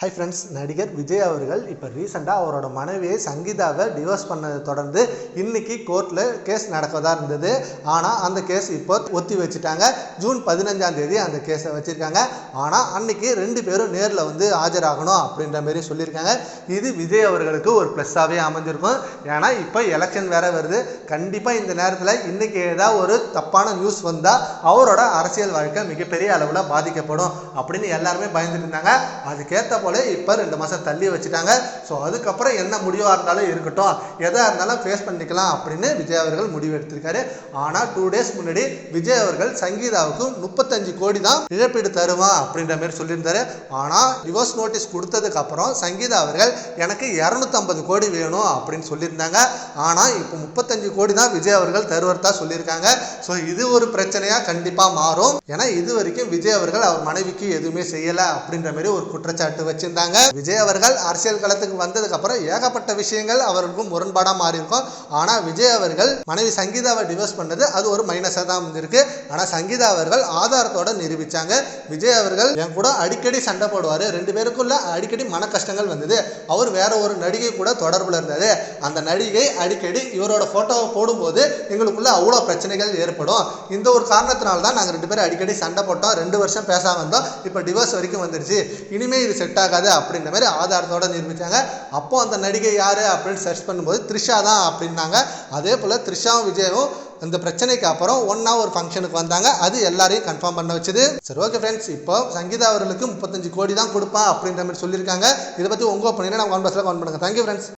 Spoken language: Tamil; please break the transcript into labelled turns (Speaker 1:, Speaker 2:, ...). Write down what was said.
Speaker 1: ஹை ஃப்ரெண்ட்ஸ், நடிகர் விஜய் அவர்கள் இப்போ ரீசெண்டாக அவரோட மனைவியை சங்கீதாவை டிவோர்ஸ் பண்ணதை தொடர்ந்து இன்னைக்கு கோர்ட்டில் கேஸ் நடக்கதா இருந்தது. ஆனால் அந்த கேஸ் இப்போ ஒத்தி வச்சுட்டாங்க. ஜூன் 15ஆம் தேதி அந்த கேஸை வச்சுருக்காங்க. ஆனால் அன்னைக்கு 2 பேரும் நேரில் ஆஜராகணும் அப்படின்ற மாரி சொல்லியிருக்காங்க. இது விஜய் அவர்களுக்கு ஒரு ப்ளஸ்ஸாகவே அமைஞ்சிருக்கும். ஏன்னா இப்போ எலெக்ஷன் வேற வருது. கண்டிப்பாக இந்த நேரத்தில் இன்றைக்கி ஏதாவது ஒரு தப்பான நியூஸ் வந்தால் அவரோட அரசியல் வாழ்க்கை மிகப்பெரிய அளவில் பாதிக்கப்படும் அப்படின்னு எல்லாருமே பயந்துட்டு இருந்தாங்க. அதுக்கேற்ற இப்போ 2 மாதம் தள்ளி வச்சுட்டாங்க. ஸோ அதுக்கப்புறம் என்ன முடிவாக இருந்தாலும் இருக்கட்டும், எதாக இருந்தாலும் ஃபேஸ் பண்ணிக்கலாம் அப்படின்னு விஜய் அவர்கள் முடிவு எடுத்திருக்காரு. ஆனால் 2 டேஸ் முன்னாடி விஜய் அவர்கள் சங்கீதாவுக்கு 35 கோடி தான் இழப்பீடு தருவான் அப்படின்ற மாதிரி சொல்லியிருந்தாரு. ஆனால் டிவோர்ஸ் நோட்டீஸ் கொடுத்ததுக்கு அப்புறம் சங்கீதா அவர்கள் எனக்கு 250 கோடி வேணும் அப்படின்னு சொல்லியிருந்தாங்க. ஆனால் இப்போ 35 கோடி தான் விஜய் அவர்கள் தருவதா சொல்லியிருக்காங்க. ஸோ இது ஒரு பிரச்சனையாக கண்டிப்பாக மாறும். ஏன்னா இது வரைக்கும் விஜய் அவர்கள் அவர் மனைவிக்கு எதுவுமே செய்யலை அப்படின்ற மாதிரி ஒரு குற்றச்சாட்டு வச்சிருந்தாங்க. விஜய் அவர்கள் அரசியல் களத்துக்கு வந்ததுக்கு அப்புறம் ஏகப்பட்ட விஷயங்கள் அவருக்கும் முரண்பாடா மாறி இருக்கும். ஆனா விஜய் அவர்கள் மனைவி சங்கீதாவை டிவோர்ஸ் பண்ணது அது ஒரு மைனஸா தான் இருக்கு. ஆனா சங்கீதா அவர்கள் ஆதாரத்தோட நிரூபிச்சாங்க. விஜய் அவர்கள் என் கூட அடிக்கடி சண்டை போடுவாரு, 2 பேருக்குள்ள அடிக்கடி மன கஷ்டங்கள் வந்தது, அவர் வேற ஒரு நடிகை கூட தொடர்புல இருந்தாரு, அந்த நடிகை அடிக்கடி இவரோட போட்டோவை போடும்போது எங்களுக்குள்ள அவ்வளோ பிரச்சனைகள் ஏற்படும், இந்த ஒரு காரணத்தினால தான் நாங்கள் 2 பேரும் அடிக்கடி சண்டை போட்டோம், 2 வருஷம் பேசாம வந்தோம், இப்போ டிவோர்ஸ் வரைக்கும் வந்துருச்சு, இனிமே இது செட் ஆகாது அப்படின்ற மாதிரி ஆதாரத்தோட நிரூபிச்சாங்க. அப்போ அந்த நடிகை யாரு அப்படின்னு சர்ச் பண்ணும்போது த்ரிஷா தான் அப்படின்னாங்க. அதே போல த்ரிஷாவும் விஜயும் இந்த பிரச்சனைக்கு அப்புறம் ஒன்னா ஒரு ஃபங்க்ஷனுக்கு வந்தாங்க. அது எல்லாரையும் கன்ஃபார்ம் பண்ண வச்சது. சரி, ஓகே ஃப்ரெண்ட்ஸ், இப்போ சங்கீதா அவர்களுக்கு 35 கோடி தான் கொடுப்பான் அப்படின்ற மாதிரி சொல்லியிருக்காங்க. இதை பற்றி உங்க ஒப்பீனியனை நம்ம கமெண்ட் பாக்ஸ்ல கமெண்ட் பண்ணுங்க. Thank you friends.